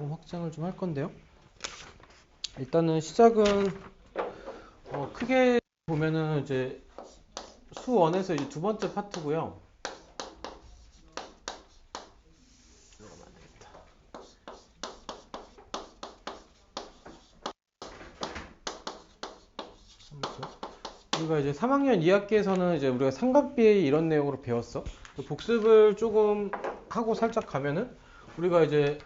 조금 확장을 좀 할 건데요. 일단은 시작은 크게 보면은 이제 수1에서 이제 두 번째 파트고요. 우리가 이제 3학년 2학기에서는 이제 우리가 삼각비 이런 내용으로 배웠어. 복습을 조금 하고 살짝 가면은 우리가 이제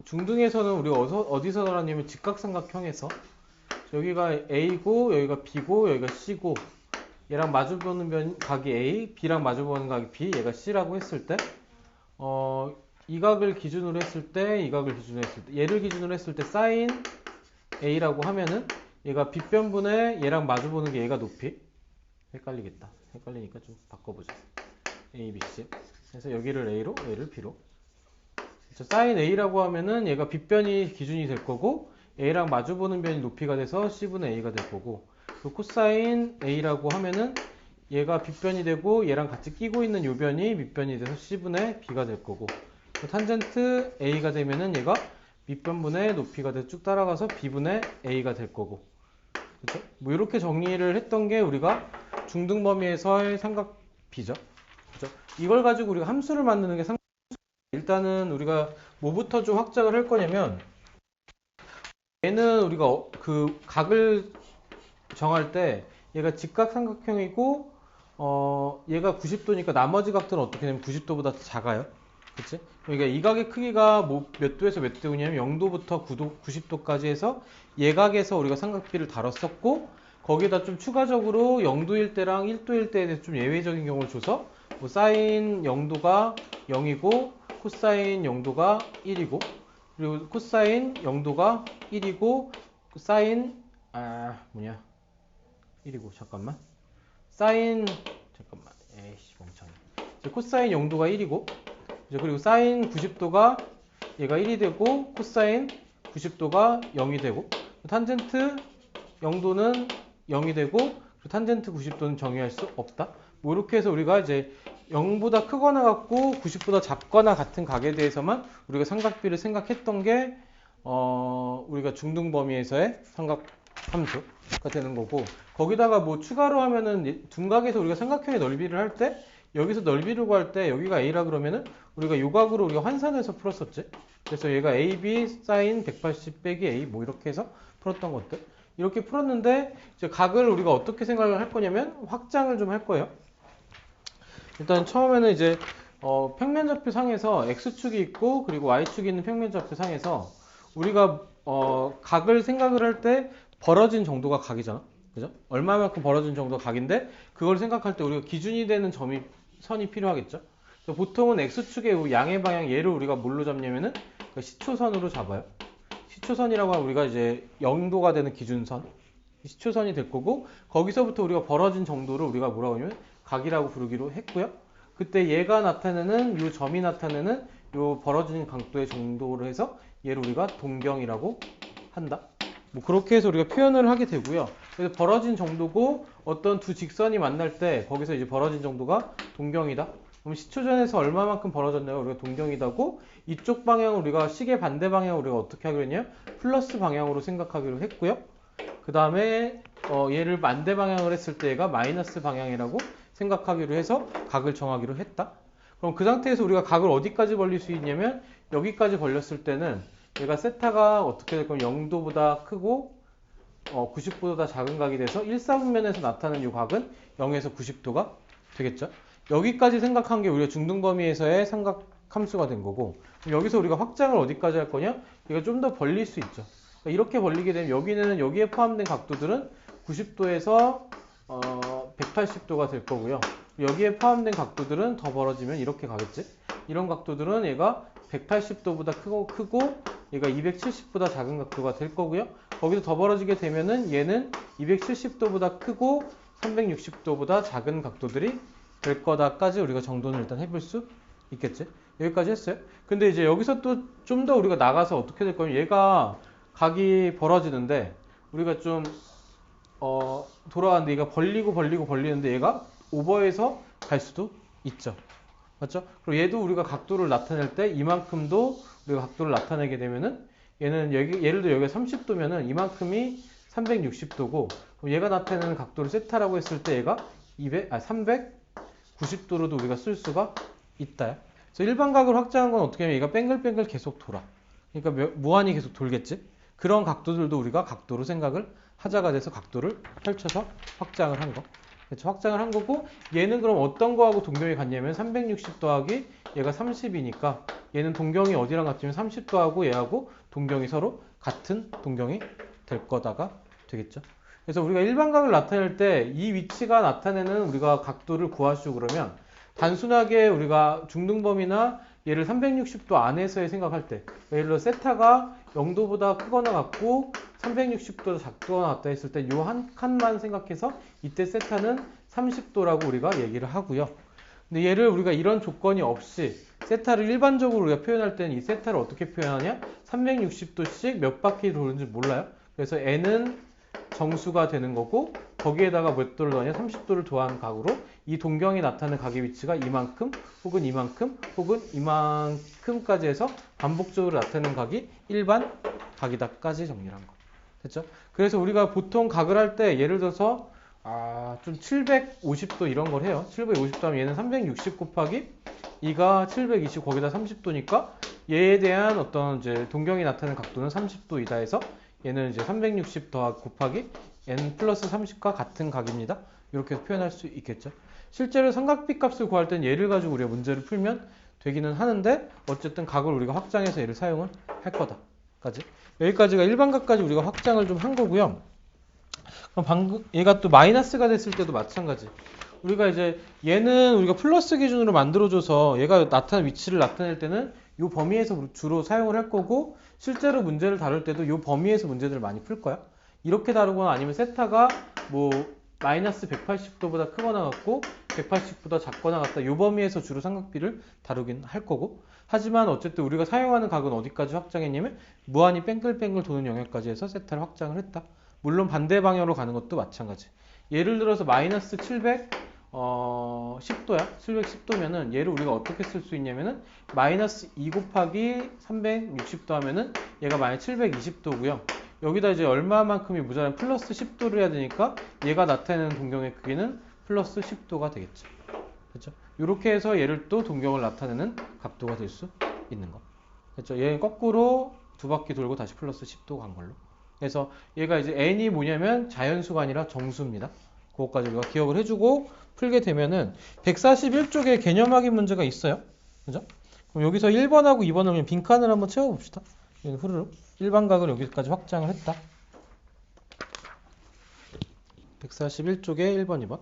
중등에서는 우리가 어디서 나왔냐면 직각삼각형에서 여기가 A고 여기가 B고 여기가 C고 얘랑 마주보는 각이 A, B랑 마주보는 각이 B, 얘가 C라고 했을 때 이 각을 기준으로 했을 때, 이 각을 기준으로 했을 때, 얘를 기준으로 했을 때 사인 A라고 하면은 얘가 빗변분에 얘랑 마주보는 게 얘가 높이. 헷갈리겠다. 헷갈리니까 좀 바꿔보자. A, B, C. 그래서 여기를 A로, 얘를 B로. 사인 A라고 하면은 얘가 빗변이 기준이 될 거고 A랑 마주보는 변이 높이가 돼서 C분의 A가 될 거고, 그 코사인 A라고 하면은 얘가 빗변이 되고 얘랑 같이 끼고 있는 요 변이 밑변이 돼서 C분의 B가 될 거고, 탄젠트 A가 되면은 얘가 밑변분의 높이가 돼서 쭉 따라가서 B분의 A가 될 거고. 그렇죠? 뭐 이렇게 정리를 했던 게 우리가 중등 범위에서의 삼각비죠. 그렇죠? 이걸 가지고 우리가 함수를 만드는 게 일단은 우리가 뭐부터 좀 확장을 할 거냐면, 얘는 우리가 그 각을 정할 때 얘가 직각삼각형이고 얘가 90도니까 나머지 각들은 어떻게 되면 90도보다 더 작아요. 그치? 그러니까 이 각의 크기가 뭐 몇 도에서 몇 도냐면 0도부터 9도, 90도까지 해서 얘각에서 우리가 삼각비를 다뤘었고, 거기다 좀 추가적으로 0도일 때랑 1도일 때에 대해서 좀 예외적인 경우를 줘서 뭐 사인 0도가 0이고 코사인 0도가 1이고 그리고 코사인 0도가 1이고 사인 1이고 잠깐만 사인 잠깐만 에이씨 멍청이 코사인 0도가 1이고 그리고 사인 90도가 얘가 1이 되고 코사인 90도가 0이 되고 탄젠트 0도는 0이 되고 탄젠트 90도는 정의할 수 없다. 뭐 이렇게 해서 우리가 이제 0보다 크거나 같고 90보다 작거나 같은 각에 대해서만 우리가 삼각비를 생각했던 게 우리가 중등 범위에서의 삼각 함수가 되는 거고, 거기다가 뭐 추가로 하면은 둔각에서 우리가 삼각형의 넓이를 할 때 여기서 넓이를 구할 때 여기가 A라 그러면은 우리가 요 각으로 우리가 환산해서 풀었었지. 그래서 얘가 AB 사인 180 빼기 A 뭐 이렇게 해서 풀었던 것들 이렇게 풀었는데, 이제 각을 우리가 어떻게 생각을 할 거냐면 확장을 좀 할 거예요. 일단 처음에는 이제 평면좌표 상에서 X축이 있고 그리고 Y축이 있는 평면좌표 상에서 우리가 각을 생각을 할 때 벌어진 정도가 각이잖아. 그죠? 얼마만큼 벌어진 정도가 각인데 그걸 생각할 때 우리가 기준이 되는 선이 필요하겠죠. 보통은 X축의 양의 방향 얘를 우리가 뭘로 잡냐면은 시초선으로 잡아요. 시초선이라고 하면 우리가 이제 0도가 되는 기준선 시초선이 될 거고, 거기서부터 우리가 벌어진 정도를 우리가 뭐라고 하냐면 각이라고 부르기로 했고요. 그때 얘가 나타내는 요 점이 나타내는 요 벌어진 각도의 정도를 해서 얘를 우리가 동경이라고 한다. 뭐 그렇게 해서 우리가 표현을 하게 되고요. 그래서 벌어진 정도고 어떤 두 직선이 만날 때 거기서 이제 벌어진 정도가 동경이다. 그럼 시초전에서 얼마만큼 벌어졌나요? 우리가 동경이다고, 이쪽 방향을 우리가 시계 반대 방향을 우리가 어떻게 하기로 했냐? 플러스 방향으로 생각하기로 했고요. 그 다음에 얘를 반대 방향을 했을 때 얘가 마이너스 방향이라고 생각하기로 해서 각을 정하기로 했다. 그럼 그 상태에서 우리가 각을 어디까지 벌릴 수 있냐면 여기까지 벌렸을 때는 얘가 세타가 어떻게 될 거면 0도보다 크고 90도보다 작은 각이 돼서 1사분면에서 나타나는 이 각은 0에서 90도가 되겠죠. 여기까지 생각한 게 우리가 중등 범위에서의 삼각 함수가 된 거고, 여기서 우리가 확장을 어디까지 할 거냐? 얘가 좀 더 벌릴 수 있죠. 그러니까 이렇게 벌리게 되면 여기는 여기에 포함된 각도들은 90도에서 180도가 될 거고요. 여기에 포함된 각도들은 더 벌어지면 이렇게 가겠지. 이런 각도들은 얘가 180도보다 크고 얘가 270보다 작은 각도가 될 거고요. 거기서 더 벌어지게 되면은 얘는 270도보다 크고 360도보다 작은 각도들이 될 거다까지 우리가 정도는 일단 해볼 수 있겠지. 여기까지 했어요. 근데 이제 여기서 또 좀 더 우리가 나가서 어떻게 될 거냐면 얘가 각이 벌어지는데 우리가 좀 돌아가는데 얘가 벌리는데 얘가 오버해서 갈 수도 있죠. 맞죠? 그리고 얘도 우리가 각도를 나타낼 때 이만큼도 우리가 각도를 나타내게 되면은 얘는 여기, 예를 들어 여기가 30도면은 이만큼이 360도고 얘가 나타내는 각도를 세타라고 했을 때 얘가 390도로도 우리가 쓸 수가 있다. 그래서 일반각을 확장한 건 어떻게 하면 얘가 뱅글뱅글 계속 돌아. 그러니까 무한히 계속 돌겠지. 그런 각도들도 우리가 각도로 생각을 하자가 돼서 각도를 펼쳐서 확장을 한 거. 그렇죠? 확장을 한 거고 얘는 그럼 어떤 거하고 동경이 같냐면 360 더하기 얘가 30이니까 얘는 동경이 어디랑 같으면 30도하고 얘하고 동경이 서로 같은 동경이 될 거다가 되겠죠. 그래서 우리가 일반각을 나타낼 때 이 위치가 나타내는 우리가 각도를 구하시고 그러면 단순하게 우리가 중등범위나 얘를 360도 안에서의 생각할 때 예를 들어 세타가 0도보다 크거나 같고 360도보다 작거나 같다 했을 때 요 한 칸만 생각해서 이때 세타는 30도라고 우리가 얘기를 하고요. 근데 얘를 우리가 이런 조건이 없이 세타를 일반적으로 우리가 표현할 때는 이 세타를 어떻게 표현하냐? 360도씩 몇 바퀴 도는지 몰라요. 그래서 n은 정수가 되는 거고 거기에다가 몇 도를 더하냐? 30도를 더한 각으로 이 동경이 나타나는 각의 위치가 이만큼 혹은 이만큼 혹은 이만큼까지 해서 반복적으로 나타내는 각이 일반 각이다까지 정리를 한 거. 됐죠? 그래서 우리가 보통 각을 할 때 예를 들어서 좀 750도 이런 걸 해요. 750도 하면 얘는 360 곱하기 2가 720 거기다 30도니까 얘에 대한 어떤 이제 동경이 나타내는 각도는 30도이다 해서 얘는 이제 360 더하기 곱하기 n 플러스 30과 같은 각입니다. 이렇게 표현할 수 있겠죠. 실제로 삼각비 값을 구할 땐 얘를 가지고 우리가 문제를 풀면 되기는 하는데 어쨌든 각을 우리가 확장해서 얘를 사용을 할 거다까지. 여기까지가 일반각까지 우리가 확장을 좀 한 거고요. 그럼 방금 얘가 또 마이너스가 됐을 때도 마찬가지. 우리가 이제 얘는 우리가 플러스 기준으로 만들어줘서 얘가 나타난 위치를 나타낼 때는 이 범위에서 주로 사용을 할 거고 실제로 문제를 다룰 때도 이 범위에서 문제들을 많이 풀 거야. 이렇게 다루거나 아니면 세타가 뭐 마이너스 180도보다 크거나 같고 180보다 작거나 같다. 이 범위에서 주로 삼각비를 다루긴 할 거고 하지만 어쨌든 우리가 사용하는 각은 어디까지 확장했냐면 무한히 뺑글뺑글 도는 영역까지 해서 세타를 확장을 했다. 물론 반대 방향으로 가는 것도 마찬가지. 예를 들어서 마이너스 10도야. 710도면은 얘를 우리가 어떻게 쓸 수 있냐면은 마이너스 2 곱하기 360도 하면은 얘가 만약 720도고요. 여기다 이제 얼마만큼이 모자란 플러스 10도를 해야 되니까 얘가 나타내는 동경의 크기는 플러스 10도가 되겠죠. 그렇죠? 이렇게 해서 얘를 또 동경을 나타내는 각도가 될 수 있는 거. 그렇죠? 얘는 거꾸로 두 바퀴 돌고 다시 플러스 10도 간 걸로. 그래서 얘가 이제 n이 뭐냐면 자연수가 아니라 정수입니다. 그것까지 우리가 기억을 해주고 풀게 되면은 141쪽에 개념 확인 문제가 있어요. 그죠? 그럼 여기서 1번하고 2번을 그냥 빈칸을 한번 채워봅시다. 후루룩 일반각을 여기까지 확장을 했다. 141쪽에 1번, 2번.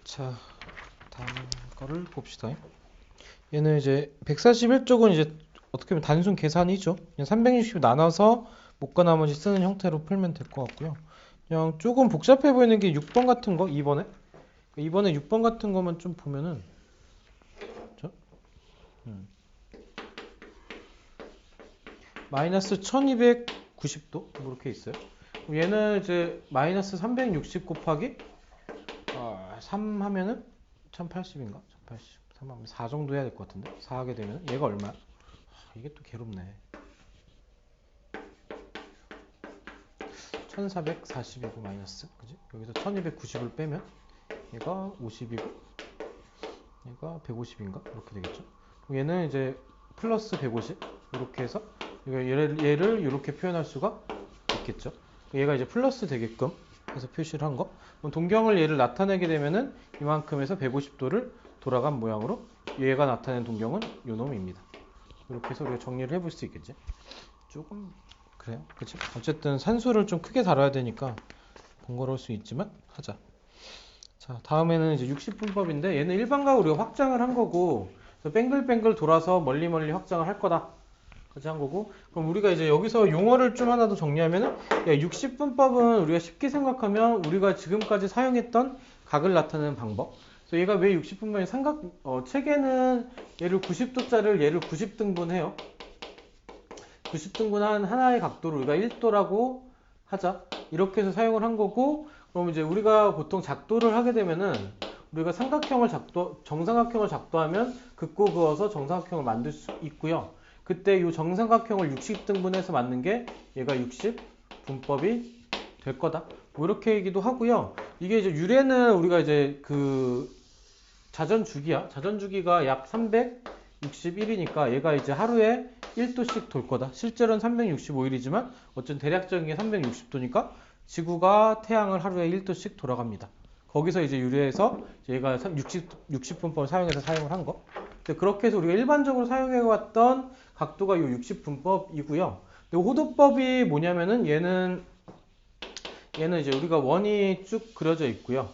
자, 다음 거를 봅시다. 얘는 이제 141쪽은 이제 어떻게 보면 단순 계산이죠. 그냥 360 나눠서 목과 나머지 쓰는 형태로 풀면 될 것 같고요. 그냥 조금 복잡해 보이는 게 6번 같은 거, 2번에. 2번에 6번 같은 거만 좀 보면은, 그렇죠? 마이너스 1290도 뭐 이렇게 있어요. 그럼 얘는 이제 마이너스 360 곱하기 3 하면은 1080인가? 1080. 3 하면 4 정도 해야 될 것 같은데. 4 하게 되면 얘가 얼마야? 이게 또 괴롭네. 1440이고 마이너스. 그지? 여기서 1290을 빼면 얘가 50이고 얘가 150인가? 이렇게 되겠죠. 그럼 얘는 이제 플러스 150 이렇게 해서 얘를 이렇게 표현할 수가 있겠죠. 얘가 이제 플러스 되게끔 해서 표시를 한 거. 그럼 동경을 얘를 나타내게 되면은 이만큼에서 150도를 돌아간 모양으로 얘가 나타낸 동경은 요 놈입니다. 이렇게 해서 우리가 정리를 해볼 수 있겠지. 조금 그래요. 그치? 어쨌든 산수를 좀 크게 다뤄야 되니까 번거로울 수 있지만 하자. 자, 다음에는 이제 60분법인데 얘는 일반각으로 우리가 확장을 한 거고 뱅글뱅글 돌아서 멀리 확장을 할 거다. 같이 한 거고. 그럼 우리가 이제 여기서 용어를 좀 하나 더 정리하면은 60분법은 우리가 쉽게 생각하면 우리가 지금까지 사용했던 각을 나타내는 방법. 그래서 얘가 왜 60분법이 책에는 얘를 90도짜리를 얘를 90등분해요. 90등분한 하나의 각도를 우리가 1도라고 하자. 이렇게 해서 사용을 한 거고, 그럼 이제 우리가 보통 작도를 하게 되면은 우리가 정삼각형을 작도하면 긋고 그어서 정삼각형을 만들 수 있고요. 그때 이 정삼각형을 60등분해서 만든 게 얘가 60분법이 될 거다. 뭐 이렇게 얘기도 하고요. 이게 이제 유래는 우리가 이제 그 자전주기야. 자전주기가 약 361이니까 얘가 이제 하루에 1도씩 돌 거다. 실제로는 365일이지만 어쨌든 대략적인 게 360도니까 지구가 태양을 하루에 1도씩 돌아갑니다. 거기서 이제 유래해서 얘가 60분법을 사용해서 사용을 한 거. 근데 그렇게 해서 우리가 일반적으로 사용해왔던 각도가 이 60분법이고요. 호도법이 뭐냐면은 얘는 이제 우리가 원이 쭉 그려져 있고요.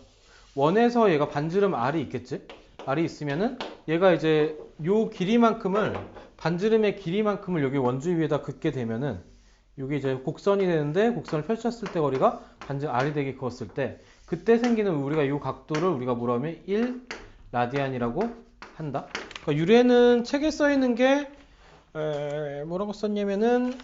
원에서 얘가 반지름 R이 있겠지? R이 있으면은 얘가 이제 요 길이만큼을 반지름의 길이만큼을 여기 원주 위에다 긋게 되면은 이게 이제 곡선이 되는데 곡선을 펼쳤을 때 거리가 반지름 R이 되게 그었을 때 그때 생기는 우리가 이 각도를 우리가 뭐라 하면 1라디안이라고 한다. 그러니까 유래는 책에 써 있는 게 뭐라고 썼냐면은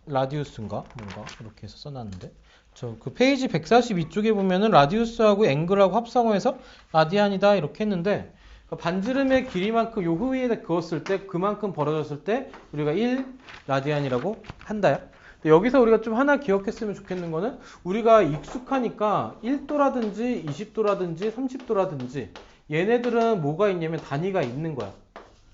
라디우스인가 뭔가 이렇게 해서 써놨는데 저 그 페이지 142쪽에 보면은 라디우스하고 앵글하고 합성을 해서 라디안이다 이렇게 했는데 그러니까 반지름의 길이만큼 요 후위에다 그었을 때 그만큼 벌어졌을 때 우리가 1라디안이라고 한다요. 여기서 우리가 좀 하나 기억했으면 좋겠는 거는 우리가 익숙하니까 1도라든지 20도라든지 30도라든지 얘네들은 뭐가 있냐면 단위가 있는 거야.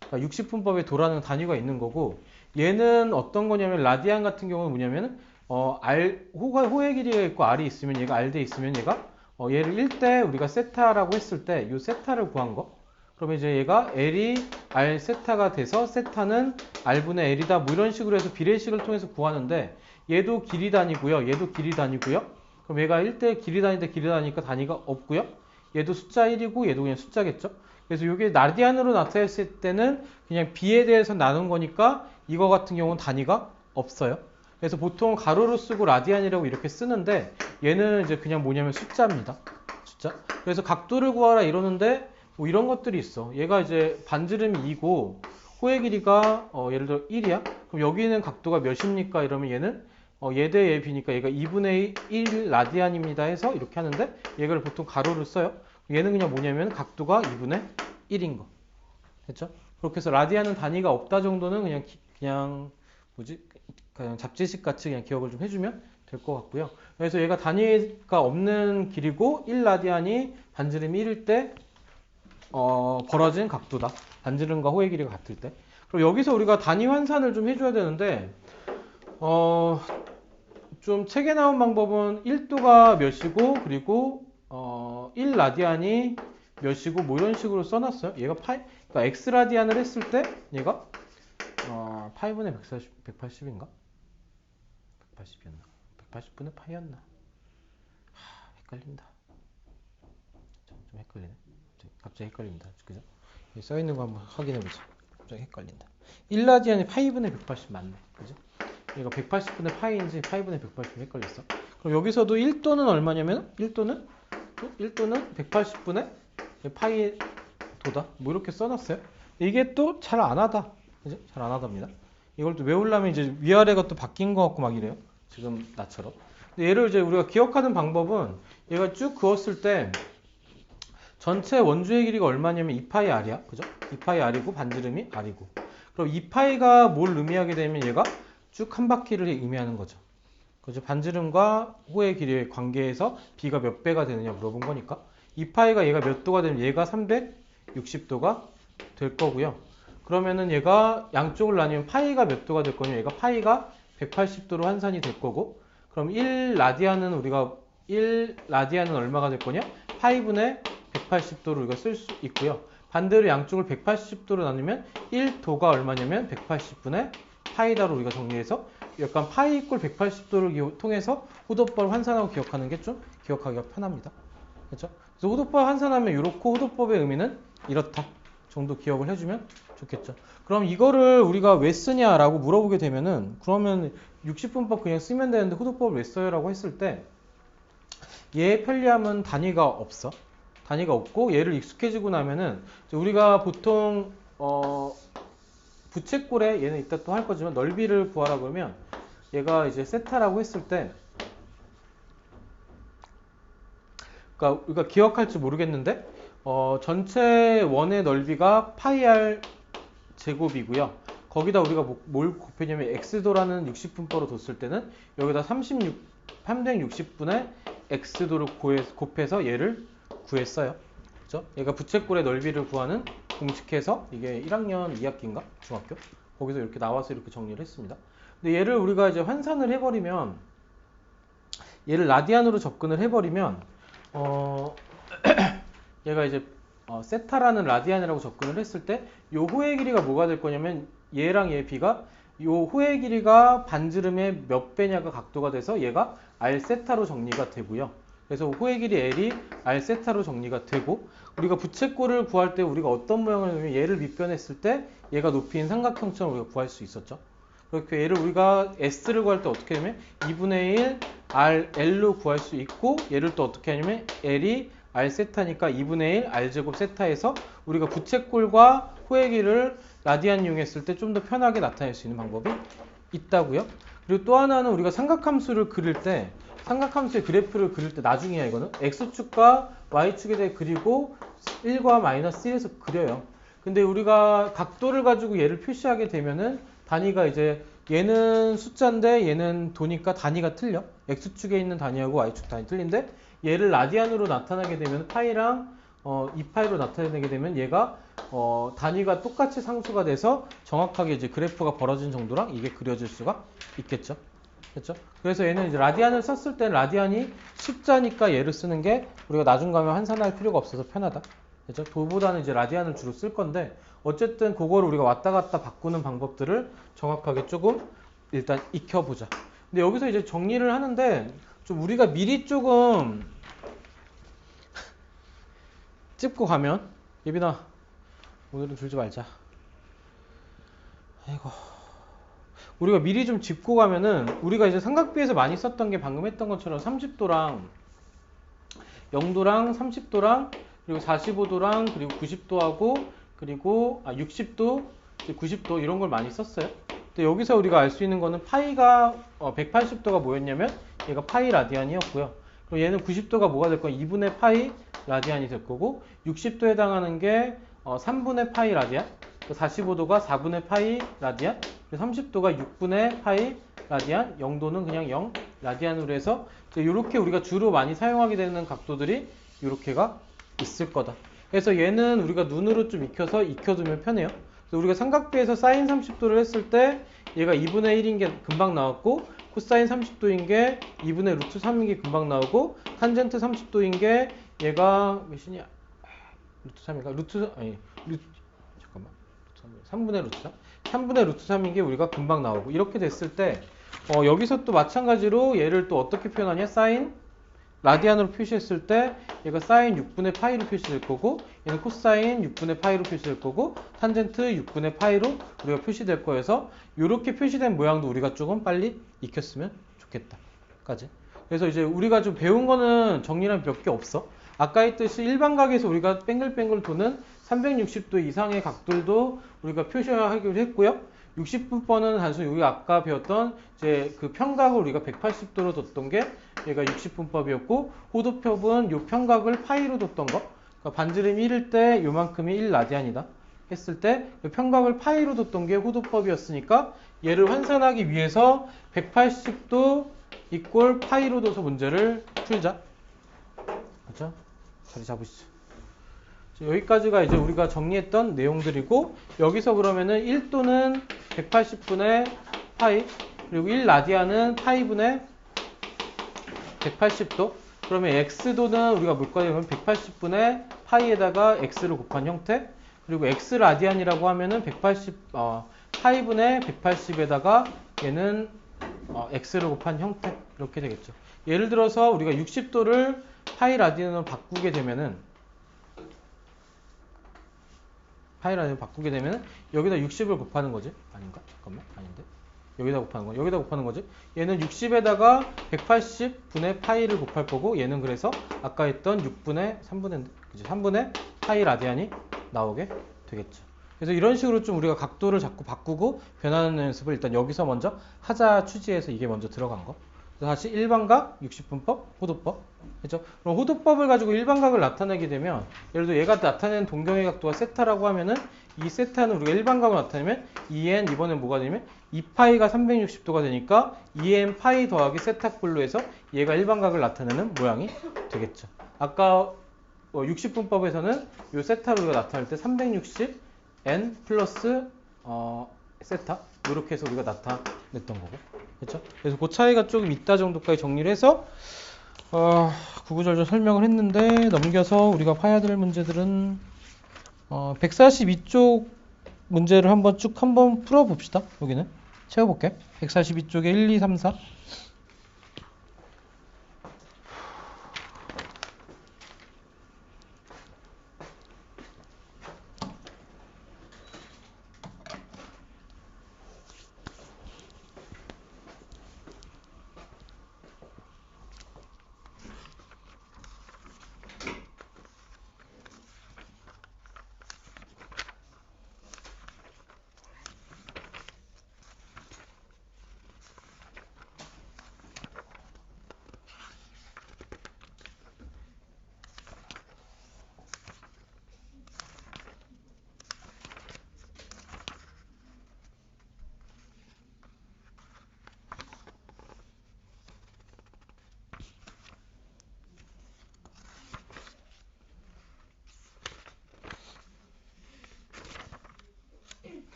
그러니까 60분법에 도라는 단위가 있는 거고 얘는 어떤 거냐면 라디안 같은 경우는 뭐냐면 호의 길이가 있고 R이 있으면 얘가 R 돼 있으면 얘가 얘를 1대 우리가 세타라고 했을 때 이 세타를 구한 거. 그러면 이제 얘가 L이 R 세타가 돼서 세타는 R분의 L이다 뭐 이런 식으로 해서 비례식을 통해서 구하는데 얘도 길이 단위고요. 얘도 길이 단위고요. 그럼 얘가 1대 길이 단위인데 길이 단위니까 단위가 없고요. 얘도 숫자 1이고 얘도 그냥 숫자겠죠. 그래서 이게 라디안으로 나타냈을 때는 그냥 B에 대해서 나눈 거니까 이거 같은 경우는 단위가 없어요. 그래서 보통 가로로 쓰고 라디안이라고 이렇게 쓰는데 얘는 이제 그냥 뭐냐면 숫자입니다. 숫자. 그래서 각도를 구하라 이러는데 뭐 이런 것들이 있어. 얘가 이제 반지름이 2고 호의 길이가 예를 들어 1이야. 그럼 여기는 각도가 몇입니까? 이러면 얘는 얘 대 얘 비니까 얘가 2분의 1 라디안입니다 해서 이렇게 하는데 얘를 보통 가로로 써요. 얘는 그냥 뭐냐면 각도가 2분의 1인 거. 됐죠? 그렇게 해서 라디안은 단위가 없다 정도는 그냥 잡지식 같이 그냥 기억을 좀 해주면 될 것 같고요. 그래서 얘가 단위가 없는 길이고 1라디안이 반지름이 1일 때 벌어진 각도다. 반지름과 호의 길이가 같을 때. 그럼 여기서 우리가 단위 환산을 좀 해줘야 되는데 좀 책에 나온 방법은 1도가 몇이고 그리고 1라디안이 몇이고 뭐 이런 식으로 써놨어요. 얘가 그러니까 x라디안을 했을 때 얘가 파이분의 180인가? 180이었나? 180분의 파이였나? 헷갈린다. 좀 헷갈리네. 갑자기 헷갈립니다. 그죠? 여기 써있는 거 한번 확인해보자. 갑자기 헷갈린다. 1라디안이 파이분의 180 맞네. 그죠? 얘가 180분의 파이인지 파이분의 180이 헷갈렸어. 그럼 여기서도 1도는 얼마냐면 1도는 180분의 파이 도다. 뭐 이렇게 써놨어요. 이게 또 잘 안 하다. 그죠? 잘 안 하답니다. 이걸 또 외우려면 이제 위아래가 또 바뀐 것 같고 막 이래요. 지금 나처럼. 근데 얘를 이제 우리가 기억하는 방법은 얘가 쭉 그었을 때 전체 원주의 길이가 얼마냐면 2파이 r이야. 그죠? 2파이 r이고 반지름이 r이고. 그럼 2파이가 뭘 의미하게 되면 얘가 쭉 한 바퀴를 의미하는 거죠. 그죠? 반지름과 호의 길이의 관계에서 b가 몇 배가 되느냐 물어본 거니까 2파이가 얘가 몇 도가 되면 얘가 360도가 될 거고요. 그러면은 얘가 양쪽을 나누면 파이가 몇 도가 될 거냐? 얘가 파이가 180도로 환산이 될 거고 그럼 1라디안은 우리가 1라디안은 얼마가 될 거냐? 파이분의 180도를 우리가 쓸 수 있고요. 반대로 양쪽을 180도로 나누면 1도가 얼마냐면 180분의 파이다로 우리가 정리해서 약간 파이 이꼴 180도를 통해서 호도법을 환산하고 기억하는 게 좀 기억하기가 편합니다. 그렇죠? 그래서 호도법 환산하면 이렇고 호도법의 의미는 이렇다 정도 기억을 해주면 좋겠죠. 그럼 이거를 우리가 왜 쓰냐라고 물어보게 되면은 그러면 60분법 그냥 쓰면 되는데 호도법을 왜 써요? 라고 했을 때 얘의 편리함은 단위가 없어. 단위가 없고 얘를 익숙해지고 나면은 우리가 보통 부채꼴에 얘는 이따 또 할 거지만 넓이를 구하라 그러면 얘가 이제 세타라고 했을 때 그러니까 우리가 기억할지 모르겠는데 전체 원의 넓이가 파이 r 제곱이고요. 거기다 우리가 뭘 곱했냐면 x도라는 60분법으로 뒀을 때는 여기다 360분의 x도를 곱해서 얘를 구했어요. 그죠? 얘가 부채꼴의 넓이를 구하는 공식해서 이게 1학년 2학기인가? 중학교? 거기서 이렇게 나와서 이렇게 정리를 했습니다. 근데 얘를 우리가 이제 환산을 해버리면 얘를 라디안으로 접근을 해버리면 얘가 이제 세타라는 라디안이라고 접근을 했을 때 요 호의 길이가 뭐가 될 거냐면 얘랑 얘 b가 요 호의 길이가 반지름의 몇 배냐가 각도가 돼서 얘가 r 세타로 정리가 되고요. 그래서 호의 길이 l이 r 세타로 정리가 되고 우리가 부채꼴을 구할 때 우리가 어떤 모양을 하냐면 얘를 밑변했을 때 얘가 높이인 삼각형처럼 우리가 구할 수 있었죠. 그렇게 얘를 우리가 s를 구할 때 어떻게 하냐면 2분의 1 r l로 구할 수 있고 얘를 또 어떻게 하냐면 l이 r 세타니까 2분의 1 r 제곱 세타에서 우리가 부채꼴과 호의 길이를 라디안 이용했을 때 좀 더 편하게 나타낼 수 있는 방법이 있다고요. 그리고 또 하나는 우리가 삼각함수를 그릴 때 삼각함수의 그래프를 그릴 때 나중이야 이거는 x축과 y축에 대해 그리고 1과 마이너스 1에서 그려요. 근데 우리가 각도를 가지고 얘를 표시하게 되면은 단위가 이제 얘는 숫자인데 얘는 도니까 단위가 틀려. x축에 있는 단위하고 y축 단위 틀린데 얘를 라디안으로 나타나게 되면 파이랑 2파이로 나타내게 되면 얘가 단위가 똑같이 상수가 돼서 정확하게 이제 그래프가 벌어진 정도랑 이게 그려질 수가 있겠죠. 그렇죠? 그래서 얘는 이제 라디안을 썼을 때는 라디안이 숫자니까 얘를 쓰는 게 우리가 나중 가면 환산할 필요가 없어서 편하다. 그렇죠? 도보다는 이제 라디안을 주로 쓸 건데 어쨌든 그거를 우리가 왔다 갔다 바꾸는 방법들을 정확하게 조금 일단 익혀보자. 근데 여기서 이제 정리를 하는데 좀 우리가 미리 조금 찝고 가면 예빈아 오늘은 줄지 말자. 아이고. 우리가 미리 좀 짚고 가면은 우리가 이제 삼각비에서 많이 썼던 게 방금 했던 것처럼 30도랑 0도랑 30도랑 그리고 45도랑 그리고 90도하고 그리고 60도, 90도 이런 걸 많이 썼어요. 근데 여기서 우리가 알 수 있는 거는 파이가 180도가 뭐였냐면 얘가 파이 라디안이었고요. 그럼 얘는 90도가 뭐가 될 거냐? 2분의 파이 라디안이 될 거고 60도에 해당하는 게 3분의 파이 라디안 45도가 4분의 파이 라디안 30도가 6분의 파이 라디안 0도는 그냥 0 라디안으로 해서 이렇게 우리가 주로 많이 사용하게 되는 각도들이 이렇게가 있을 거다. 그래서 얘는 우리가 눈으로 좀 익혀두면 편해요. 그래서 우리가 삼각비에서 사인 30도를 했을 때 얘가 2분의 1인 게 금방 나왔고 코사인 30도인 게 2분의 루트 3인 게 금방 나오고 탄젠트 30도인 게 얘가 몇이냐? 루트 3인가? 잠깐만. 3분의 루트 3? 3분의 루트 3인 게 우리가 금방 나오고 이렇게 됐을 때 여기서 또 마찬가지로 얘를 또 어떻게 표현하냐? 사인 라디안으로 표시했을 때 얘가 사인 6분의 파이로 표시될 거고 얘는 코사인 6분의 파이로 표시될 거고 탄젠트 6분의 파이로 우리가 표시될 거여서 이렇게 표시된 모양도 우리가 조금 빨리 익혔으면 좋겠다. 까지. 그래서 이제 우리가 좀 배운 거는 정리란 몇 개 없어. 아까 했듯이 일반각에서 우리가 뱅글뱅글 도는 360도 이상의 각들도 우리가 표시하기로 했고요. 60분법은 단순히 우리가 아까 배웠던 이제 그 평각을 우리가 180도로 뒀던 게 얘가 60분법이었고, 호도법은 요 평각을 파이로 뒀던 거. 그러니까 반지름이 1일 때 요만큼이 1라디안이다 했을 때 평각을 파이로 뒀던 게 호도법이었으니까 얘를 환산하기 위해서 180도 이꼴 파이로 둬서 문제를 풀자. 그렇죠? 자리 잡으시죠. 여기까지가 이제 우리가 정리했던 내용들이고, 여기서 그러면은 1도는 180분의 파이, 그리고 1라디안은 파이분의 180도. 그러면 x도는 우리가 뭘 거냐면 180분의 파이에다가 x를 곱한 형태, 그리고 x라디안이라고 하면은 파이분의 180에다가 얘는 x를 곱한 형태, 이렇게 되겠죠. 예를 들어서 우리가 60도를 파이 라디안으로 바꾸게 되면은 여기다 60을 곱하는 거지? 아닌가? 잠깐만, 아닌데. 여기다 곱하는 거지. 얘는 60에다가 180분의 파이를 곱할 거고, 얘는 그래서 아까 했던 3분의 파이 라디안이 나오게 되겠죠. 그래서 이런 식으로 좀 우리가 각도를 자꾸 바꾸고 변하는 연습을 일단 여기서 먼저 하자 취지에서 이게 먼저 들어간 거. 그래서 다시 일반각, 60분법, 호도법. 그렇죠? 그럼 호도법을 가지고 일반각을 나타내게 되면, 예를 들어 얘가 나타내는 동경의 각도가 세타라고 하면은, 이 세타는 우리가 일반각으로 나타내면 2n, 이번엔 뭐가 되냐면 2파이가 360도가 되니까 2n 파이 더하기 세타꼴로 해서 얘가 일반각을 나타내는 모양이 되겠죠. 아까 60분법에서는 이 세타를 우리가 나타낼 때 360n 플러스 세타, 이렇게 해서 우리가 나타냈던 거고. 그렇죠? 그래서 그 차이가 조금 있다 정도까지 정리를 해서 구구절절 설명을 했는데, 넘겨서 우리가 봐야 될 문제들은 142쪽 문제를 한번 풀어봅시다. 여기는 채워볼게. 142쪽에 1, 2, 3, 4.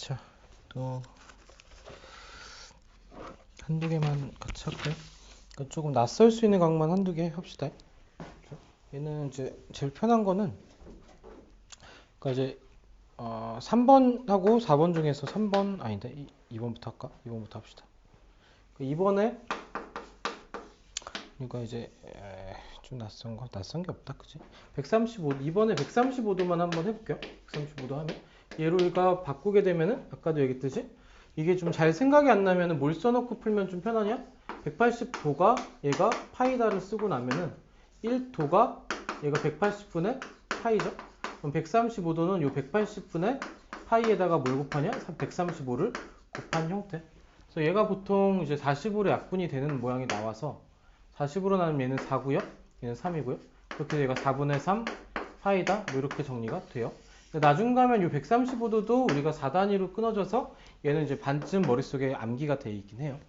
자, 또 한두 개만 같이 할까요? 그러니까 조금 낯설 수 있는 각만 한두 개 합시다. 얘는 이제 제일 편한 거는 그러니까 이제 3번하고 4번 중에서 3번 아닌데 2번부터 할까? 2번부터 합시다. 2번에 그러니까 이제 좀 낯선 게 없다, 그지? 135 2번에 135도만 한번 해볼게요. 135도 하면 얘로 우리가 바꾸게 되면은 아까도 얘기했듯이 이게 좀 잘 생각이 안 나면은 뭘 써놓고 풀면 좀 편하냐? 180도가 얘가 파이다를 쓰고 나면은 1도가 얘가 180분의 파이죠. 그럼 135도는 요 180분의 파이에다가 뭘 곱하냐? 135를 곱한 형태. 그래서 얘가 보통 이제 40으로 약분이 되는 모양이 나와서 40으로 나누면 얘는 4고요. 얘는 3이고요. 그렇게 얘가 4분의 3 파이다. 뭐 이렇게 정리가 돼요. 나중 가면 이 135도도 우리가 4단위로 끊어져서 얘는 이제 반쯤 머릿속에 암기가 돼 있긴 해요.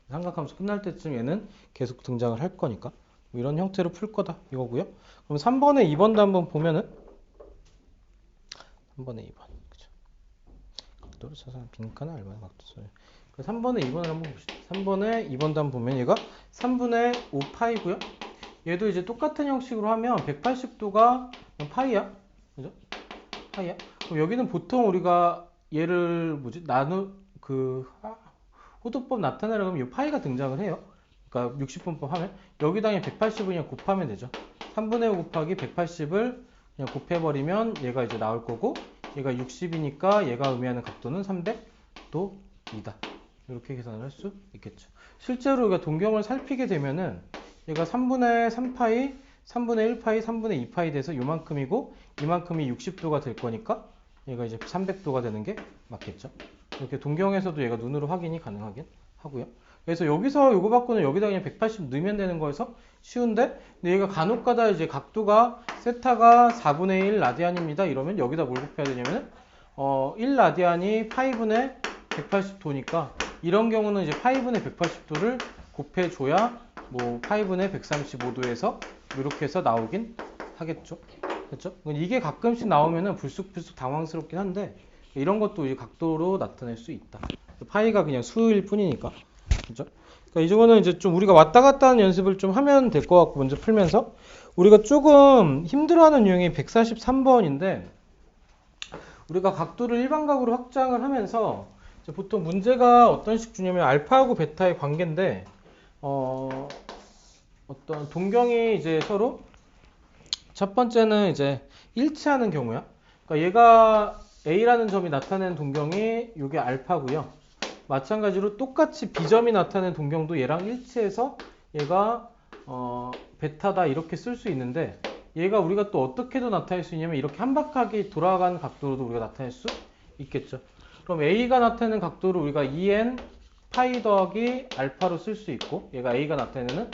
삼각함수 끝날 때쯤 얘는 계속 등장을 할 거니까 뭐 이런 형태로 풀 거다 이거고요. 그럼 3번에 2번도 한번 보면은 3번에 2번 그죠? 각도를 쳐서 빈칸을 얼마나 각도 써요. 3번에 2번을 한번 봅시다. 3번에 2번도 한번 보면 얘가 3분의 5 파이고요. 얘도 이제 똑같은 형식으로 하면 180도가 파이야. 그죠? 파이야. 그럼 여기는 보통 우리가 얘를 호도법 나타내려고 하면 이 파이가 등장을 해요. 그러니까 60분법 하면 여기다가 180을 그냥 곱하면 되죠. 3분의 5 곱하기 180을 그냥 곱해버리면 얘가 이제 나올 거고 얘가 60이니까 얘가 의미하는 각도는 300도이다. 이렇게 계산을 할 수 있겠죠. 실제로 우리가 동경을 살피게 되면은 얘가 3분의 3파이, 3분의 1파이, 3분의 2파이 돼서 요만큼이고 이만큼이 60도가 될 거니까 얘가 이제 300도가 되는 게 맞겠죠. 이렇게 동경에서도 얘가 눈으로 확인이 가능하긴 하고요. 그래서 여기서 요거 받고는 여기다 그냥 180 넣으면 되는 거여서 쉬운데 근데 얘가 간혹가다 이제 각도가 세타가 4분의 1 라디안입니다. 이러면 여기다 뭘 곱해야 되냐면 1 라디안이 파이분의 180도니까 이런 경우는 이제 파이분의 180도를 곱해줘야 뭐 파이분의 135도에서 이렇게 해서 나오긴 하겠죠. 그렇죠? 이게 가끔씩 나오면은 불쑥불쑥 당황스럽긴 한데 이런 것도 이제 각도로 나타낼 수 있다. 파이가 그냥 수일 뿐이니까. 그죠? 그러니까 이거는 이제 좀 우리가 왔다 갔다 하는 연습을 좀 하면 될 것 같고 먼저 풀면서 우리가 조금 힘들어하는 유형이 143번인데 우리가 각도를 일반각으로 확장을 하면서 보통 문제가 어떤 식 주냐면 알파하고 베타의 관계인데 어떤 동경이 이제 서로 첫 번째는 이제 일치하는 경우야. 그러니까 얘가 A라는 점이 나타내는 동경이 이게 알파고요. 마찬가지로 똑같이 B점이 나타내는 동경도 얘랑 일치해서 얘가 베타다 이렇게 쓸 수 있는데 얘가 우리가 또 어떻게도 나타낼 수 있냐면 이렇게 한 바퀴 돌아가는 각도로도 우리가 나타낼 수 있겠죠. 그럼 A가 나타내는 각도를 우리가 2n 파이 더하기 알파로 쓸 수 있고 얘가 A가 나타내는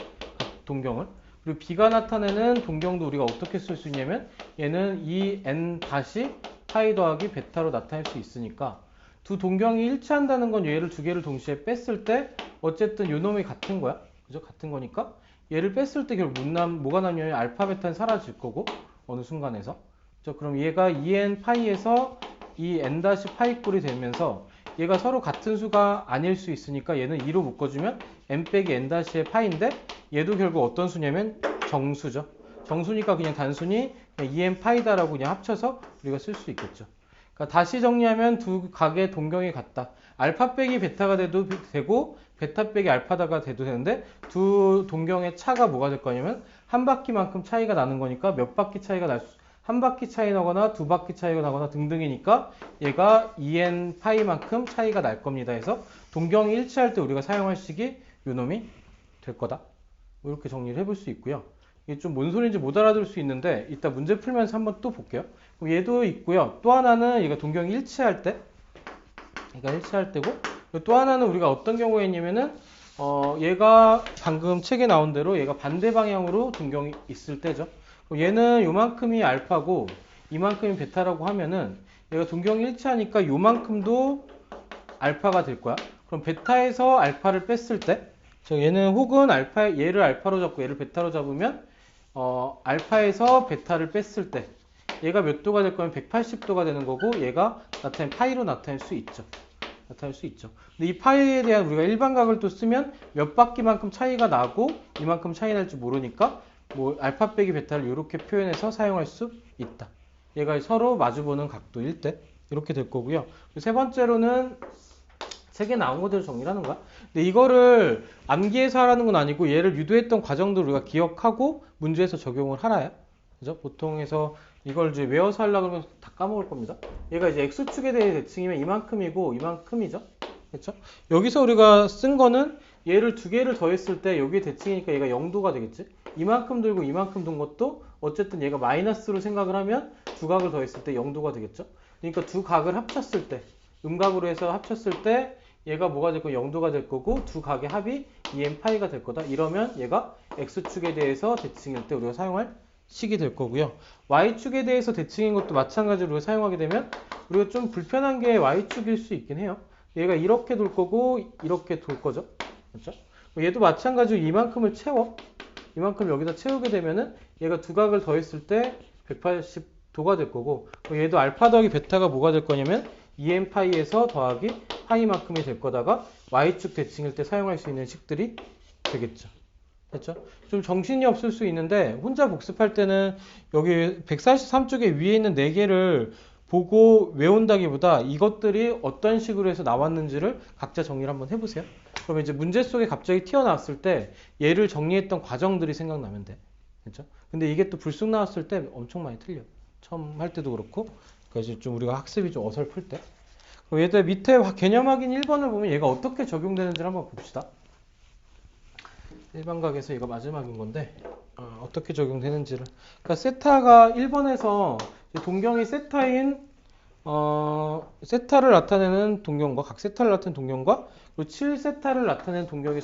동경을 그리고 B가 나타내는 동경도 우리가 어떻게 쓸 수 있냐면 얘는 2n 다시 파이 더하기 베타로 나타낼 수 있으니까 두 동경이 일치한다는 건 얘를 두 개를 동시에 뺐을 때 어쨌든 요 놈이 같은 거야. 그죠? 같은 거니까 얘를 뺐을 때 결국 뭐가 남냐면 알파 베타는 사라질 거고 어느 순간에서 그죠? 그럼 얘가 2n 파이에서 2n 다시 파이 꼴이 되면서 얘가 서로 같은 수가 아닐 수 있으니까 얘는 2로 묶어주면 n 빼기 n 다시의 파인데 얘도 결국 어떤 수냐면 정수죠. 정수니까 그냥 단순히 2n 파이다라고 그냥 합쳐서 우리가 쓸 수 있겠죠. 그러니까 다시 정리하면 두 각의 동경이 같다. 알파 빼기 베타가 돼도 되고 베타 빼기 알파다가 돼도 되는데 두 동경의 차가 뭐가 될 거냐면 한 바퀴만큼 차이가 나는 거니까 몇 바퀴 차이가 한 바퀴 차이 나거나 두 바퀴 차이가 나거나 등등이니까 얘가 2n 파이만큼 차이가 날 겁니다. 해서 동경이 일치할 때 우리가 사용할 식이 요놈이 될 거다. 이렇게 정리를 해볼 수 있고요. 이게 좀 뭔 소리인지 못 알아들을 수 있는데 이따 문제 풀면서 한번 또 볼게요. 그럼 얘도 있고요. 또 하나는 얘가 동경이 일치할 때 얘가 일치할 때고 또 하나는 우리가 어떤 경우에 있냐면은 얘가 방금 책에 나온 대로 얘가 반대 방향으로 동경이 있을 때죠. 얘는 요만큼이 알파고 이만큼이 베타라고 하면은 얘가 동경이 일치하니까 요만큼도 알파가 될 거야. 그럼 베타에서 알파를 뺐을 때 얘는 혹은 얘를 알파로 잡고 얘를 베타로 잡으면 알파에서 베타를 뺐을 때 얘가 몇 도가 될 거면 180도가 되는 거고 얘가 나타낸 파이로 나타낼 수 있죠. 근데 이 파이에 대한 우리가 일반각을 또 쓰면 몇 바퀴만큼 차이가 나고 이만큼 차이 날지 모르니까 뭐 알파 빼기 베타를 이렇게 표현해서 사용할 수 있다. 얘가 서로 마주보는 각도일 때 이렇게 될 거고요. 세 번째로는 책에 나온 것대로 정리를 하는 거야. 근데 이거를 암기해서 하라는 건 아니고 얘를 유도했던 과정들을 우리가 기억하고 문제에서 적용을 하라요. 그죠? 보통 해서 이걸 이제 외워서 하려고 하면 다 까먹을 겁니다. 얘가 이제 X축에 대해 대칭이면 이만큼이고 이만큼이죠. 그렇죠? 여기서 우리가 쓴 거는 얘를 두 개를 더했을 때 여기에 대칭이니까 얘가 0도가 되겠지. 이만큼 들고 이만큼 둔 것도 어쨌든 얘가 마이너스로 생각을 하면 두 각을 더했을 때 0도가 되겠죠. 그러니까 두 각을 합쳤을 때 음각으로 해서 합쳤을 때 얘가 뭐가 될 거고 0도가 될 거고 두 각의 합이 2n 파이가 될 거다. 이러면 얘가 x축에 대해서 대칭일 때 우리가 사용할 식이 될 거고요. y축에 대해서 대칭인 것도 마찬가지로 우리가 사용하게 되면 우리가 좀 불편한 게 y축일 수 있긴 해요. 얘가 이렇게 돌 거고 이렇게 돌 거죠. 그렇죠? 얘도 마찬가지로 이만큼을 채워. 이만큼 여기다 채우게 되면은 얘가 두 각을 더했을 때 180도가 될 거고 얘도 알파 더하기 베타가 뭐가 될 거냐면 2n 파이에서 더하기 파이만큼이 될 거다가 y축 대칭일 때 사용할 수 있는 식들이 되겠죠. 됐죠? 좀 정신이 없을 수 있는데 혼자 복습할 때는 여기 143쪽에 위에 있는 4개를 보고 외운다기보다 이것들이 어떤 식으로 해서 나왔는지를 각자 정리를 한번 해보세요. 그러면 이제 문제 속에 갑자기 튀어나왔을 때 얘를 정리했던 과정들이 생각나면 돼. 그렇죠? 근데 이게 또 불쑥 나왔을 때 엄청 많이 틀려. 처음 할 때도 그렇고. 그래서 좀 우리가 학습이 좀 어설플 때. 그럼 얘들 밑에 개념 확인 1번을 보면 얘가 어떻게 적용되는지를 한번 봅시다. 일반각에서 이거 마지막인 건데 어떻게 적용되는지를. 그러니까 세타가 1번에서 동경이 세타인 세타를 나타내는 동경과 각 세타를 나타내는 동경과 그리고 7세타를 나타내는 동경이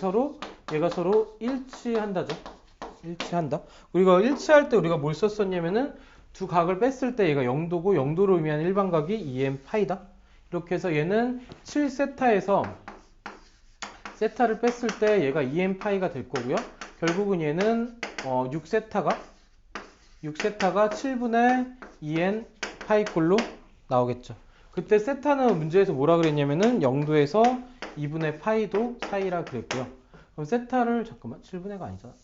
얘가 서로 일치한다죠. 일치한다. 우리가 일치할 때 우리가 뭘 썼었냐면은 두 각을 뺐을 때 얘가 0도고 0도로 의미하는 일반각이 2m 파이다. 이렇게 해서 얘는 7세타에서 세타를 뺐을 때 얘가 2m 파이가 될 거고요. 결국은 얘는 6세타가 7분의 2n 파이 꼴로 나오겠죠. 그때 세타는 문제에서 뭐라 그랬냐면은 0도에서 2분의 파이도 사이라 그랬고요. 그럼 세타를 잠깐만 7분의가 아니잖아.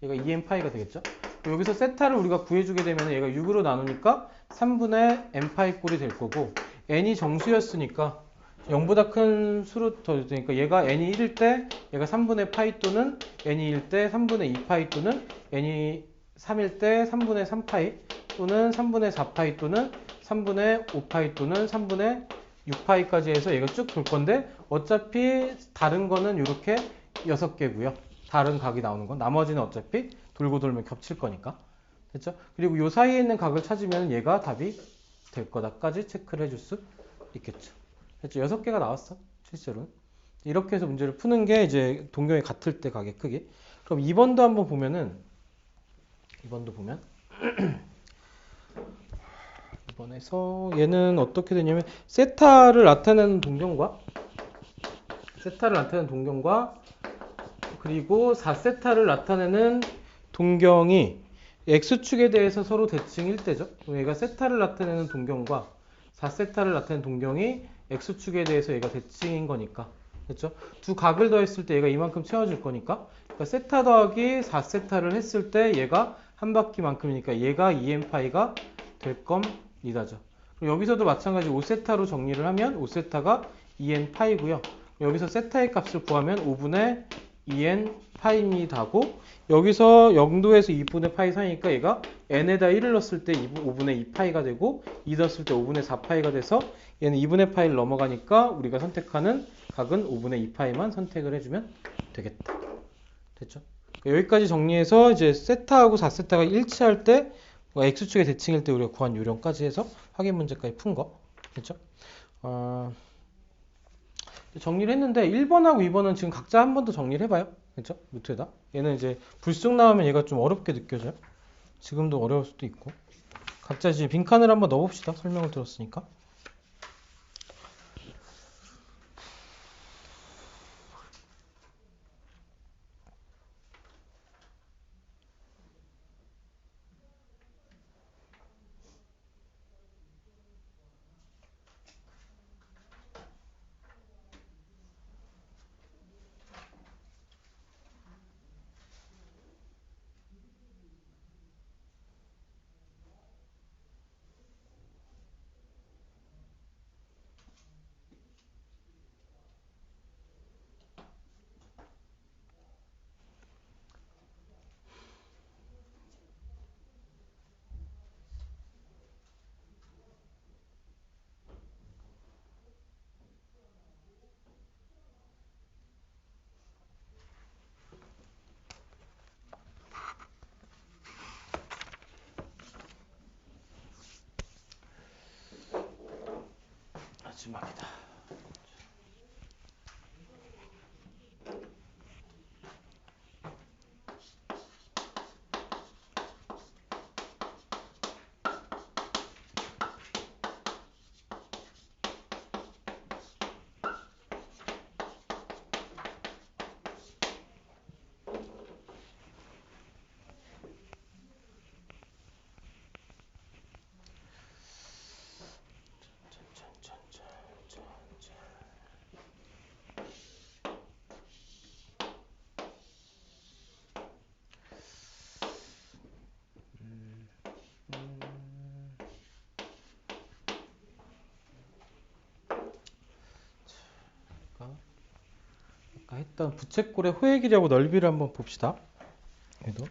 얘가 2n 파이가 되겠죠. 여기서 세타를 우리가 구해주게 되면 얘가 6으로 나누니까 3분의 n 파이 꼴이 될 거고 n이 정수였으니까 0보다 큰 수로 더 되니까 얘가 n이 1일 때 얘가 3분의 파이 또는 n이 1일 때 3분의 2 파이 또는 n이 3일 때 3분의 3 파이 또는 3분의 4 파이 또는 3분의 5 파이 또는 3분의 6 파이까지 해서 얘가 쭉 돌 건데 어차피 다른 거는 이렇게 6개고요. 다른 각이 나오는 건 나머지는 어차피 돌고 돌면 겹칠 거니까. 됐죠? 그리고 요 사이에 있는 각을 찾으면 얘가 답이 될 거다까지 체크를 해줄 수 있겠죠. 됐죠? 6개가 나왔어. 실제로는. 이렇게 해서 문제를 푸는 게 이제 동경이 같을 때 각의 크기. 그럼 2번도 한번 보면은 2번도 보면 2번에서 얘는 어떻게 되냐면 세타를 나타내는 동경과 그리고 4세타를 나타내는 동경이 x축에 대해서 서로 대칭일 때죠. 얘가 세타를 나타내는 동경과 4세타를 나타내는 동경이 x축에 대해서 얘가 대칭인 거니까. 그렇죠? 두 각을 더했을 때 얘가 이만큼 채워줄 거니까. 그러니까 세타 더하기 4세타를 했을 때 얘가 한 바퀴만큼이니까 얘가 2n 파이가 될 겁니다죠. 그럼 여기서도 마찬가지 5세타로 정리를 하면 5세타가 2n 파이고요. 여기서 세타의 값을 구하면 5분의 2n 파이입니다고 여기서 0도에서 2분의 파이 사이니까 얘가 n에다 1을 넣었을 때 5분의 2 파이가 되고 2 넣었을 때 5분의 4 파이가 돼서 얘는 2분의 파이를 넘어가니까 우리가 선택하는 각은 5분의 2 파이만 선택을 해주면 되겠다. 됐죠? 여기까지 정리해서 이제 세타하고 4세타가 일치할 때 x축의 대칭일 때 우리가 구한 요령까지 해서 확인 문제까지 푼 거. 됐죠? 정리를 했는데 1번하고 2번은 지금 각자 한 번 더 정리를 해봐요. 그렇죠? 노트에다. 얘는 이제 불쑥 나오면 얘가 좀 어렵게 느껴져요. 지금도 어려울 수도 있고. 각자 이제 빈칸을 한번 넣어봅시다. 설명을 들었으니까. 마지막이다. 아까 했던 부채꼴의 호액이라고 넓이를 한번 봅시다. 얘도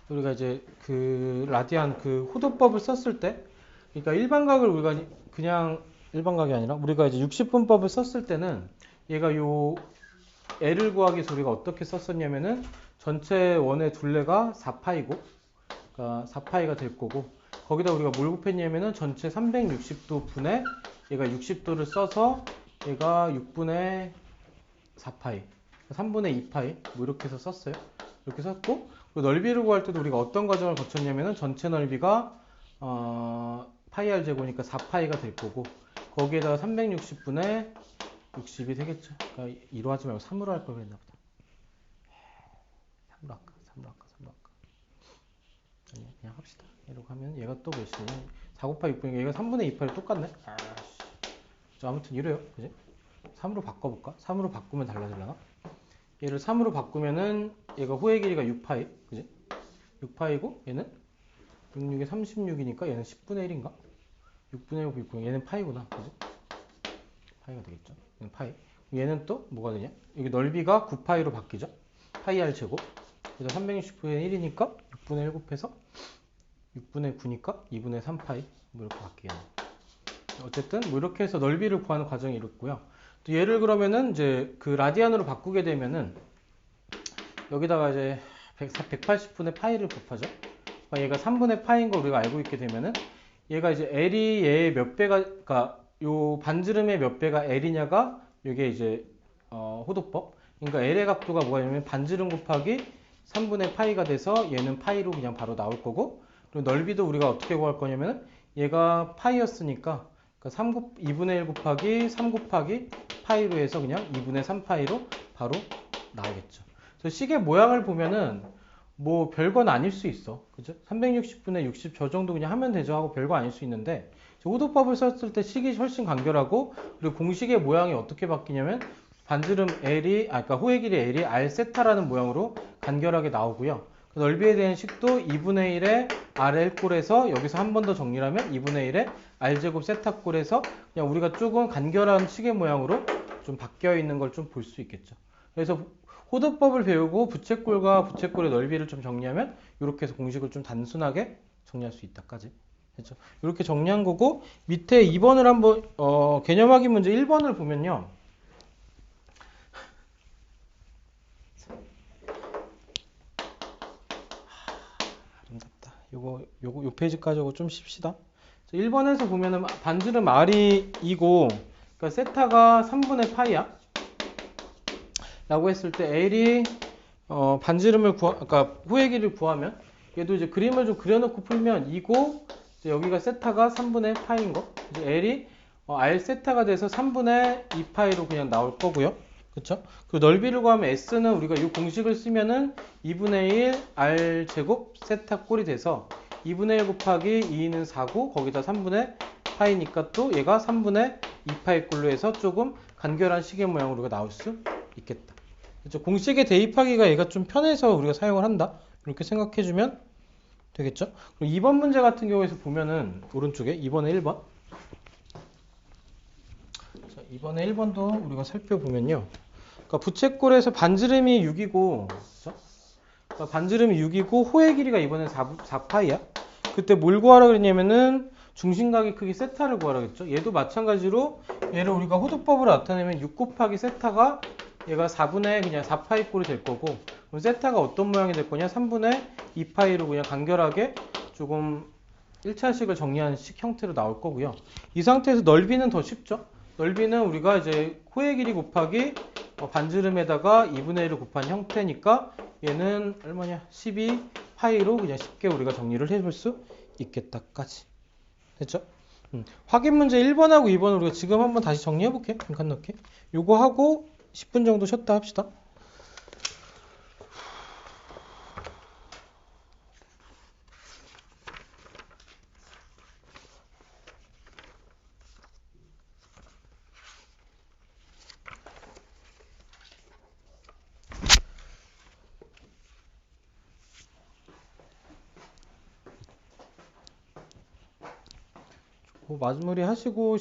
우리가 이제 그 라디안 그 호도법을 썼을 때, 그러니까 일반각을 우리가 그냥 일반각이 아니라 우리가 이제 60분법을 썼을 때는 얘가 요 L을 구하기 위해서 우리가 어떻게 썼었냐면은 전체 원의 둘레가 4파이고, 그러니까 4파이가 될 거고, 거기다 우리가 뭘 곱했냐면은 전체 360도 분에 얘가 60도를 써서 얘가 6분의 4파이, 3분의 2파이 뭐 이렇게 해서 썼어요. 이렇게 썼고, 넓이를 구할 때도 우리가 어떤 과정을 거쳤냐면은 전체 넓이가 파이 r 제곱이니까 4파이가 될 거고, 거기에다가 360분의 60이 되겠죠. 그러니까 2로 하지 말고 3으로 할 걸 그랬나 보다. 3으로 할까. 아니, 그냥 합시다. 이러고 하면 얘가 또 몇이냐? 4 곱하기 6분이니까 얘가 3분의 2파이 똑같네. 자, 아무튼 이래요. 그지? 3으로 바꿔볼까? 3으로 바꾸면 달라지려나? 얘를 3으로 바꾸면은 얘가 호의 길이가 6파이. 그지? 6파이고 얘는 66에 36이니까 얘는 10분의 1인가? 6분의 1 6분의 얘는 파이구나. 그지? 파이가 되겠죠. 얘는 파이. 얘는 또 뭐가 되냐? 여기 넓이가 9파이로 바뀌죠. 파이 r 제곱. 그래서 360분의 1이니까 6분의 1 곱해서 6분의 9니까 2분의 3파이. 뭐 이렇게 바뀌겠네. 어쨌든 뭐 이렇게 해서 넓이를 구하는 과정이 이렇고요. 또 얘를 그러면은 이제 그 라디안으로 바꾸게 되면은 여기다가 이제 180분의 파이를 곱하죠. 그러니까 얘가 3분의 파이인 거 우리가 알고 있게 되면은 얘가 이제 L이 얘의 몇 배가, 그러니까 요 반지름의 몇 배가 L이냐가 이게 이제 호도법. 그러니까 L의 각도가 뭐가 냐면 반지름 곱하기 3분의 파이가 돼서 얘는 파이로 그냥 바로 나올 거고, 그리고 넓이도 우리가 어떻게 구할 거냐면 얘가 파이였으니까 2분의 1 곱하기 3 곱하기 파이로 해서 그냥 2분의 3파이로 바로 나오겠죠. 그래서 시계 모양을 보면은 뭐 별건 아닐 수 있어. 그죠? 360분의 60 저 정도 그냥 하면 되죠 하고 별거 아닐 수 있는데, 호도법을 썼을 때 식이 훨씬 간결하고, 그리고 공식의 모양이 어떻게 바뀌냐면 반지름 L이, 그러니까 호의 길이 L이 R 세타라는 모양으로 간결하게 나오고요. 그 넓이에 대한 식도 2분의 1의 RL 꼴에서 여기서 한 번 더 정리를 하면 2분의 1의 R제곱 세타 꼴에서 그냥 우리가 조금 간결한 시계 모양으로 좀 바뀌어 있는 걸 좀 볼 수 있겠죠. 그래서 호도법을 배우고 부채꼴과 부채꼴의 넓이를 좀 정리하면 이렇게 해서 공식을 좀 단순하게 정리할 수 있다까지. 그렇죠? 이렇게 정리한 거고, 밑에 2번을 한번 개념 확인 문제 1번을 보면요. 아름답다. 요 페이지까지 하고 좀 쉽시다. 1번에서 보면은 반지름 R이 2고, 그러니까 세타가 3분의 파이야. 라고 했을 때 L이 반지름을 그러니까 호의 길이를 구하면, 얘도 이제 그림을 좀 그려놓고 풀면 2고, 이제 여기가 세타가 3분의 파이인 거. 이제 L이 R 세타가 돼서 3분의 2파이로 그냥 나올 거고요. 그쵸? 그 넓이를 구하면 S는 우리가 이 공식을 쓰면은 2분의 1 R 제곱 세타 꼴이 돼서 2분의 1 곱하기 2는 4고, 거기다 3분의 파이니까 또 얘가 3분의 2파이 꼴로 해서 조금 간결한 시계 모양으로 우리가 나올 수 있겠다. 그렇죠? 공식에 대입하기가 얘가 좀 편해서 우리가 사용을 한다. 이렇게 생각해주면 되겠죠? 그리고 2번 문제 같은 경우에서 보면은 오른쪽에 2번에 1번. 자, 2번에 1번도 우리가 살펴보면요. 그러니까 부채꼴에서 반지름이 6이고, 그렇죠? 그러니까 반지름이 6이고 호의 길이가 이번엔 4파이야. 그때 뭘 구하라 그랬냐면은 중심각의 크기 세타를 구하라 그랬죠. 얘도 마찬가지로 얘를 우리가 호도법으로 나타내면 6 곱하기 세타가 얘가 4분의 그냥 4파이 꼴이 될 거고, 그럼 세타가 어떤 모양이 될 거냐? 3분의 2파이로 그냥 간결하게 조금 1차식을 정리한 식 형태로 나올 거고요. 이 상태에서 넓이는 더 쉽죠? 넓이는 우리가 이제 코의 길이 곱하기 반지름에다가 2분의 1을 곱한 형태니까 얘는 얼마냐? 12 파이로 그냥 쉽게 우리가 정리를 해볼 수 있겠다까지. 됐죠? 확인 문제 1번하고 2번을 우리가 지금 한번 다시 정리해 볼게. 빈칸 넣게. 요거 하고 10분 정도 쉬었다 합시다. 마무리 하시고